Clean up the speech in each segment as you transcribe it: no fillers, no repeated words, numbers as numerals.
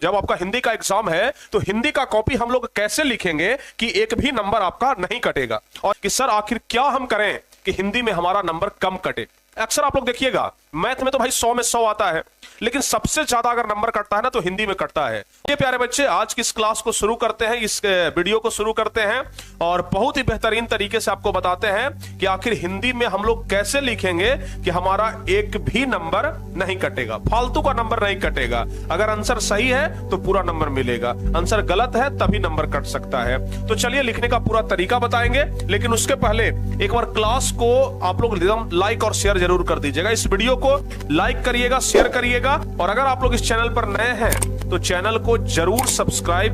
जब आपका हिंदी का एग्जाम है तो हिंदी का कॉपी हम लोग कैसे लिखेंगे कि एक भी नंबर आपका नहीं कटेगा, और कि सर आखिर क्या हम करें कि हिंदी में हमारा नंबर कम कटे। अक्सर आप लोग देखिएगा मैथ में तो भाई 100 में 100 आता है, लेकिन सबसे ज्यादा अगर नंबर कटता है ना तो हिंदी में कटता है। ये प्यारे बच्चे आज की इस क्लास को शुरू करते हैं, इस वीडियो को शुरू करते हैं और बहुत ही बेहतरीन तरीके से आपको बताते हैं कि आखिर हिंदी में हम लोग कैसे लिखेंगे कि हमारा एक भी नंबर नहीं कटेगा, फालतू का नंबर नहीं कटेगा। अगर आंसर सही है तो पूरा नंबर मिलेगा, आंसर गलत है तभी नंबर कट सकता है। तो चलिए लिखने का पूरा तरीका बताएंगे, लेकिन उसके पहले एक बार क्लास को आप लोग एकदम लाइक और शेयर जरूर कर दीजिएगा। इस वीडियो को लाइक करिएगा, शेयर करिएगा, और अगर आप लोग इस चैनल पर नए हैं तो चैनल को जरूर सब्सक्राइब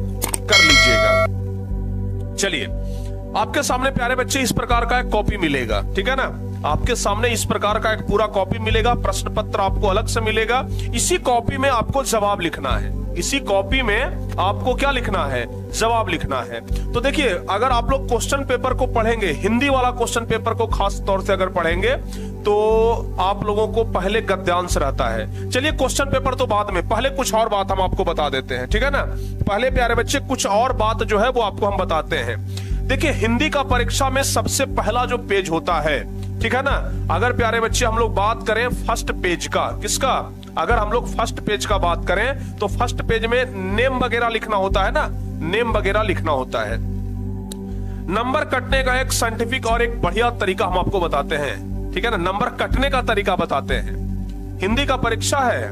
कर लीजिएगा। चलिए आपके सामने प्यारे बच्चे इस प्रकार का एक कॉपी मिलेगा, ठीक है ना। आपके सामने इस प्रकार का एक पूरा कॉपी मिलेगा, प्रश्न पत्र आपको अलग से मिलेगा। इसी कॉपी में आपको जवाब लिखना है, इसी कॉपी में आपको क्या लिखना है, जवाब लिखना है। तो देखिए अगर आप लोग क्वेश्चन पेपर को पढ़ेंगे, हिंदी वाला क्वेश्चन पेपर को खास तौर से अगर पढ़ेंगे तो आप लोगों को पहले गद्यांश रहता है। चलिए क्वेश्चन पेपर तो बाद में, पहले कुछ और बात हम आपको बता देते हैं, ठीक है ना। पहले प्यारे बच्चे कुछ और बात जो है वो आपको हम बताते हैं। देखिए हिंदी का परीक्षा में सबसे पहला जो पेज होता है, ठीक है ना, अगर प्यारे बच्चे हम लोग बात करें फर्स्ट पेज का, किसका, अगर हम लोग फर्स्ट पेज का बात करें तो फर्स्ट पेज में नेम वगैरह लिखना होता है ना, नेम वगैरह लिखना होता है। नंबर कटने का एक साइंटिफिक और एक बढ़िया तरीका हम आपको बताते हैं, ठीक है ना, नंबर कटने का तरीका बताते हैं। हिंदी का परीक्षा है,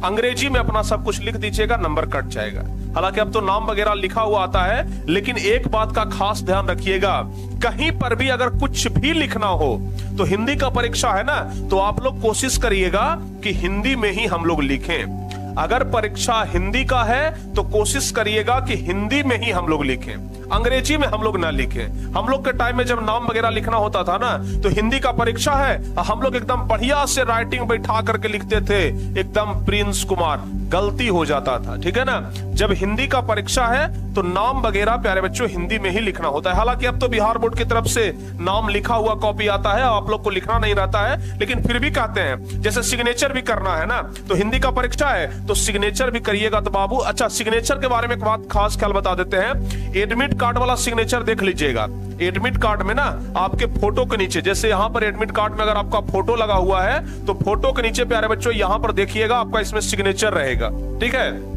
अंग्रेजी में अपना सब कुछ लिख दीजिएगा, नंबर कट जाएगा। हालांकि अब तो नाम वगैरह लिखा हुआ आता है, लेकिन एक बात का खास ध्यान रखिएगा, कहीं पर भी अगर कुछ भी लिखना हो तो हिंदी का परीक्षा है ना, तो आप लोग कोशिश करिएगा कि हिंदी में ही हम लोग लिखें। अगर परीक्षा हिंदी का है तो कोशिश करिएगा कि हिंदी में ही हम लोग लिखें, अंग्रेजी में हम लोग ना लिखें। हम लोग के टाइम में जब नाम वगैरह लिखना होता था ना तो हिंदी का परीक्षा है, हम लोग एकदम बढ़िया से राइटिंग बैठा करके लिखते थे, एकदम प्रिंस कुमार, गलती हो जाता था, ठीक है ना। जब हिंदी का परीक्षा है तो नाम वगैरह प्यारे बच्चों हिंदी में ही लिखना होता है। हालांकि अब तो बिहार बोर्ड की तरफ से नाम लिखा हुआ कॉपी आता है, आप लोग को लिखना नहीं रहता है, लेकिन फिर भी कहते हैं जैसे सिग्नेचर भी करना है ना, तो हिंदी का परीक्षा है तो सिग्नेचर भी करिएगा तो बाबू। अच्छा सिग्नेचर के बारे में एक बात खास ख्याल बता देते हैं, एडमिट कार्ड वाला सिग्नेचर देख लीजिएगा। एडमिट कार्ड में ना आपके फोटो के नीचे, जैसे यहाँ पर एडमिट कार्ड में अगर आपका फोटो लगा हुआ है तो फोटो के नीचे प्यारे बच्चों यहाँ पर देखिएगा आपका इसमें सिग्नेचर रहेगा, ठीक है।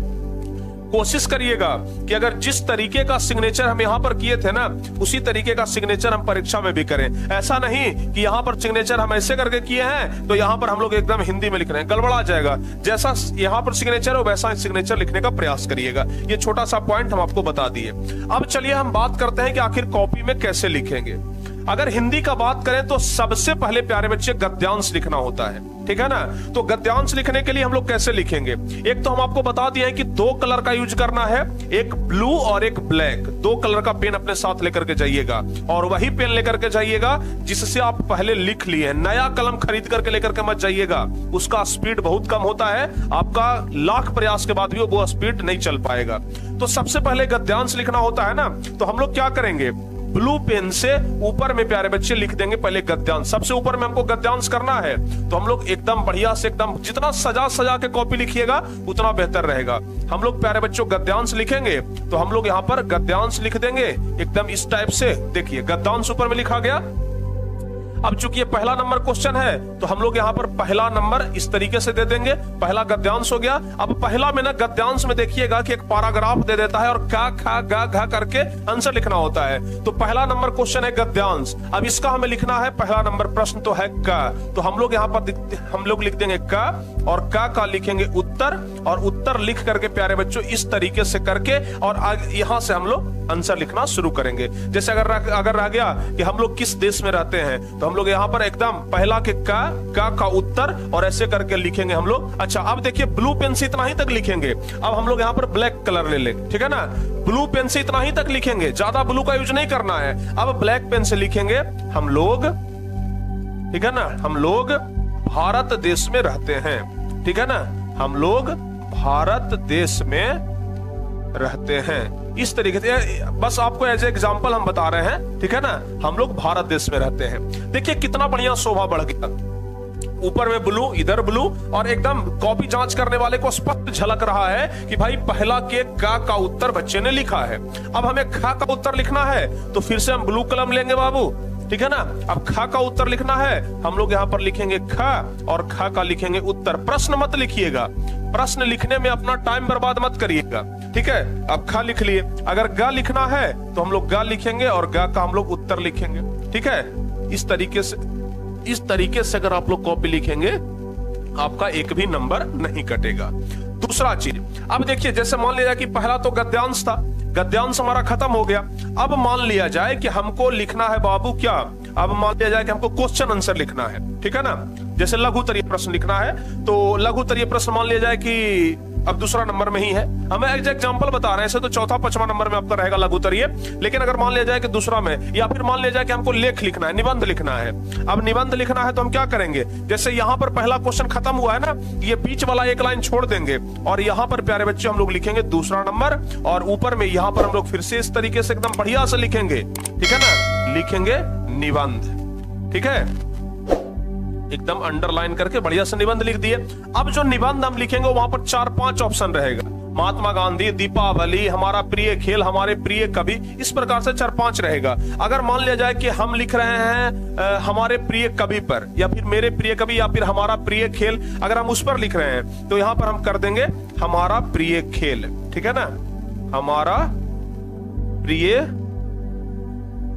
कोशिश करिएगा कि अगर जिस तरीके का सिग्नेचर हम यहाँ पर किए थे ना उसी तरीके का सिग्नेचर हम परीक्षा में भी करें। ऐसा नहीं कि यहाँ पर सिग्नेचर हम ऐसे करके किए हैं तो यहाँ पर हम लोग एकदम हिंदी में लिख रहे हैं, गड़बड़ा जाएगा। जैसा यहाँ पर सिग्नेचर हो वैसा सिग्नेचर लिखने का प्रयास करिएगा। ये छोटा सा पॉइंट हम आपको बता दिए। अब चलिए हम बात करते हैं कि आखिर कॉपी में कैसे लिखेंगे। अगर हिंदी का बात करें तो सबसे पहले प्यारे बच्चे गद्यांश लिखना होता है, ठीक है ना। तो गद्यांश लिखने के लिए हम लोग कैसे लिखेंगे, एक तो हम आपको बता दिया है कि दो कलर का यूज करना है, एक ब्लू और एक ब्लैक। दो कलर का पेन अपने साथ लेकर के जाइएगा और वही पेन लेकर के जाइएगा जिससे आप पहले लिख लिए। नया कलम खरीद करके लेकर के मत जाइएगा, उसका स्पीड बहुत कम होता है, आपका लाख प्रयास के बाद भी वो स्पीड नहीं चल पाएगा। तो सबसे पहले गद्यांश लिखना होता है ना, तो हम लोग क्या करेंगे, ब्लू पेन से ऊपर में प्यारे बच्चे लिख देंगे पहले गद्यांश। सबसे ऊपर में हमको गद्यांश करना है तो हम लोग एकदम बढ़िया से, एकदम जितना सजा सजा के कॉपी लिखिएगा उतना बेहतर रहेगा। हम लोग प्यारे बच्चों गद्यांश लिखेंगे तो हम लोग यहाँ पर गद्यांश लिख देंगे एकदम इस टाइप से। देखिए गद्यांश ऊपर में लिखा गया। अब चूंकि ये पहला नंबर क्वेश्चन है तो हम लोग यहाँ पर पहला नंबर इस तरीके से दे देंगे, पहला गद्यांश हो गया। अब पहला में ना गद्यांश में देखिएगा कि एक पैराग्राफ दे देता है और का खा गा घा करके आंसर लिखना होता है। तो पहला नंबर क्वेश्चन है गद्यांश। अब इसका हमें लिखना है, पहला नंबर प्रश्न तो है का, तो हम लोग यहाँ पर हम लोग लिख देंगे का, और का लिखेंगे उत्तर, और उत्तर लिख करके प्यारे बच्चों इस तरीके से करके और यहाँ से हम लोग आंसर लिखना शुरू करेंगे। जैसे अगर रह गया कि हम लोग किस देश में रहते हैं तो हम लोग यहाँ पर एकदम पहला के का उत्तर और ऐसे करके लिखेंगे हम लोग। अच्छा अब देखिए ब्लू पेन से इतना ही तक लिखेंगे। अब हम लोग यहाँ पर ब्लैक कलर ले लेंगे, ठीक है ना। ब्लू पेन से इतना ही तक लिखेंगे, ज्यादा ब्लू का यूज नहीं करना है। अब ब्लैक पेन से लिखेंगे हम लोग, ठीक है ना, हम लोग भारत देश में रहते हैं, ठीक है ना, हम लोग भारत देश में रहते हैं। इस तरीके से बस आपको एज एग्जांपल हम बता रहे हैं, ठीक है ना, हम लोग भारत देश में रहते हैं। देखिए कितना बढ़िया शोभा बढ़ गया। ऊपर में ब्लू, इधर ब्लू, और एकदम कॉपी जांच करने वाले को स्पष्ट झलक रहा है कि भाई पहला के का उत्तर बच्चे ने लिखा है। अब हमें खा का उत्तर लिखना है तो फिर से हम ब्लू कलम लेंगे बाबू, ठीक है ना। अब खा का उत्तर लिखना है, हम लोग यहाँ पर लिखेंगे खा और खा का लिखेंगे उत्तर। प्रश्न मत लिखिएगा, प्रश्न लिखने में अपना टाइम बर्बाद मत करिएगा, ठीक है। अब खा लिख लिए, अगर गा लिखना है तो हम लोग गा लिखेंगे और गा का हम लोग उत्तर लिखेंगे, ठीक है। इस तरीके से अगर आप लोग कॉपी लिखेंगे आपका एक भी नंबर नहीं कटेगा। दूसरा चीज, अब देखिए जैसे मान लिया जाए कि पहला तो गद्यांश था, गद्यांश हमारा खत्म हो गया। अब मान लिया जाए कि हमको लिखना है बाबू क्या, अब मान लिया जाए कि हमको क्वेश्चन आंसर लिखना है, ठीक है ना। जैसे लघु उत्तरीय प्रश्न लिखना है तो लघु उत्तरीय प्रश्न मान लिया जाए कि अब दूसरा नंबर में ही है, हमें एग्जाम्पल बता रहे हैं, ऐसे तो चौथा पांचवा नंबर में आपका रहेगा लघु उत्तरीय, लेकिन अगर मान लिया जाए कि दूसरा में, या फिर मान लिया जाए कि हमको लेख लिखना है, निबंध लिखना है। अब निबंध लिखना है तो हम क्या करेंगे, जैसे यहाँ पर पहला क्वेश्चन खत्म हुआ है ना, ये बीच वाला एक लाइन छोड़ देंगे और यहाँ पर प्यारे बच्चे हम लोग लिखेंगे दूसरा नंबर, और ऊपर में यहाँ पर हम लोग फिर से इस तरीके से एकदम बढ़िया से लिखेंगे, ठीक है ना, लिखेंगे निबंध, ठीक है, एकदम अंडरलाइन करके बढ़िया से निबंध लिख दिए। अब जो निबंध हम लिखेंगे वहां पर 4-5 ऑप्शन रहेगा, महात्मा गांधी, दीपावली, हमारा प्रिय खेल, हमारे प्रिय कवि, इस प्रकार से 4-5 रहेगा। अगर मान लिया जाए कि हम लिख रहे हैं हमारे प्रिय कवि पर, या फिर मेरे प्रिय कवि, या फिर हमारा प्रिय खेल, अगर हम उस पर लिख रहे हैं तो यहां पर हम कर देंगे हमारा प्रिय खेल, ठीक है ना, हमारा प्रिय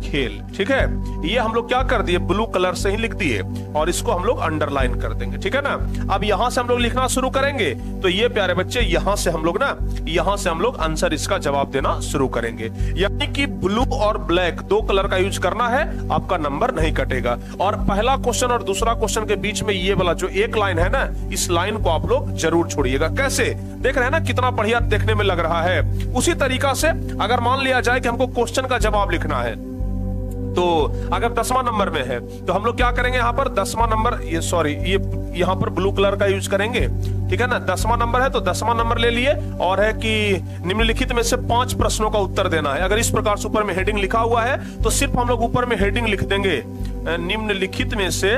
खेल, ठीक है। ये हम लोग क्या कर दिए, ब्लू कलर से ही लिख दिए और इसको हम लोग अंडरलाइन कर देंगे, ठीक है ना। अब यहां से हम लोग लिखना शुरू करेंगे तो ये प्यारे बच्चे यहां से हम लोग आंसर इसका जवाब देना शुरू करेंगे, यानी कि ब्लू और ब्लैक 2 कलर का यूज करना है, आपका नंबर नहीं कटेगा। और पहला क्वेश्चन और दूसरा क्वेश्चन के बीच में ये वाला जो एक लाइन है ना, इस लाइन को आप लोग जरूर छोड़िएगा। कैसे देख रहे हैं ना, कितना बढ़िया देखने में लग रहा है। उसी तरीका से अगर मान लिया जाए कि हमको क्वेश्चन का जवाब लिखना है तो अगर 10वां नंबर में है तो हम लोग क्या करेंगे, यहाँ पर 10वां नंबर, ये यहाँ पर ब्लू कलर का यूज करेंगे, ठीक है ना। 10वां नंबर है तो 10वां नंबर ले लिए, और है कि निम्नलिखित में से 5 प्रश्नों का उत्तर देना है। अगर इस प्रकार से ऊपर में हेडिंग लिखा हुआ है तो सिर्फ हम लोग ऊपर में हेडिंग लिख देंगे, निम्नलिखित में से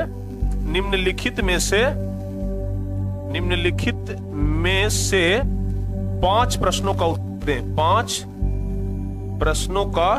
5 प्रश्नों का उत्तर दें, 5 प्रश्नों का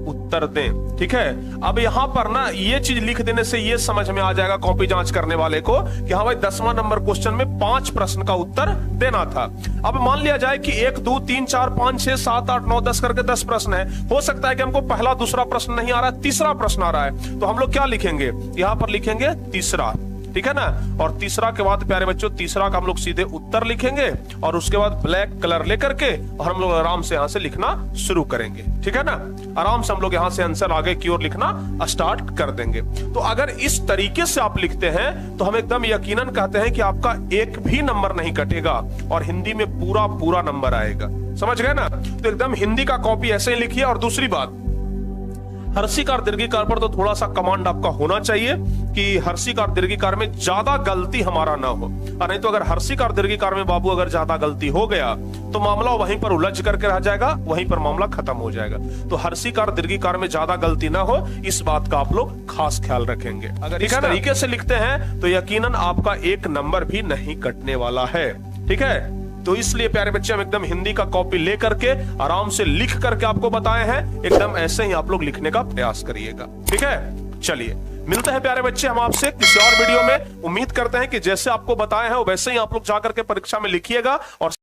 उत्तर दें, ठीक है। अब यहां पर ना ये चीज लिख देने से ये समझ में आ जाएगा कॉपी जांच करने वाले को कि हाँ भाई 10वां नंबर क्वेश्चन में 5 प्रश्न का उत्तर देना था। अब मान लिया जाए कि 1 2 3 4 5 6 7 8 9 10 करके 10 प्रश्न है, हो सकता है कि हमको पहला दूसरा प्रश्न नहीं आ रहा है, तीसरा प्रश्न आ रहा है, तो हम लोग क्या लिखेंगे, यहां पर लिखेंगे तीसरा, ठीक है ना। और तीसरा के बाद प्यारे बच्चों, तीसरा का हम लोग सीधे उत्तर लिखेंगे और उसके बाद ब्लैक कलर लेकर के और हम लोग आराम से यहां से लिखना शुरू करेंगे, ठीक है ना। आराम से हम लोग यहां से आंसर आगे की ओर लिखना स्टार्ट कर देंगे। तो अगर इस तरीके से आप लिखते हैं तो हम एकदम यकीनन कहते हैं कि आपका एक भी नंबर नहीं कटेगा और हिंदी में पूरा नंबर आएगा। समझ गए ना। तो एकदम हिंदी का कॉपी ऐसे ही लिखिए। और दूसरी बात, हर्षिकार दीर्घिकार पर तो थोड़ा सा कमांड आपका होना चाहिए कि हर्षिकार दीर्घिकार में ज्यादा गलती हमारा ना हो, और नहीं तो अगर हर्षिकार दीर्घिकार में बाबू अगर ज्यादा गलती हो गया तो मामला वहीं पर उलझ करके रह जाएगा, वहीं पर मामला खत्म हो जाएगा। तो हर्षिकार दीर्घिकार में ज्यादा गलती ना हो, इस बात का आप लोग खास ख्याल रखेंगे। अगर इस तरीके से लिखते हैं तो यकीनन आपका एक नंबर भी नहीं कटने वाला है, ठीक है। तो इसलिए प्यारे बच्चे हम एकदम हिंदी का कॉपी ले करके आराम से लिख करके आपको बताए हैं, एकदम ऐसे ही आप लोग लिखने का प्रयास करिएगा, ठीक है। चलिए मिलते हैं प्यारे बच्चे हम आपसे किसी और वीडियो में। उम्मीद करते हैं कि जैसे आपको बताए हैं वैसे ही आप लोग जाकर के परीक्षा में लिखिएगा और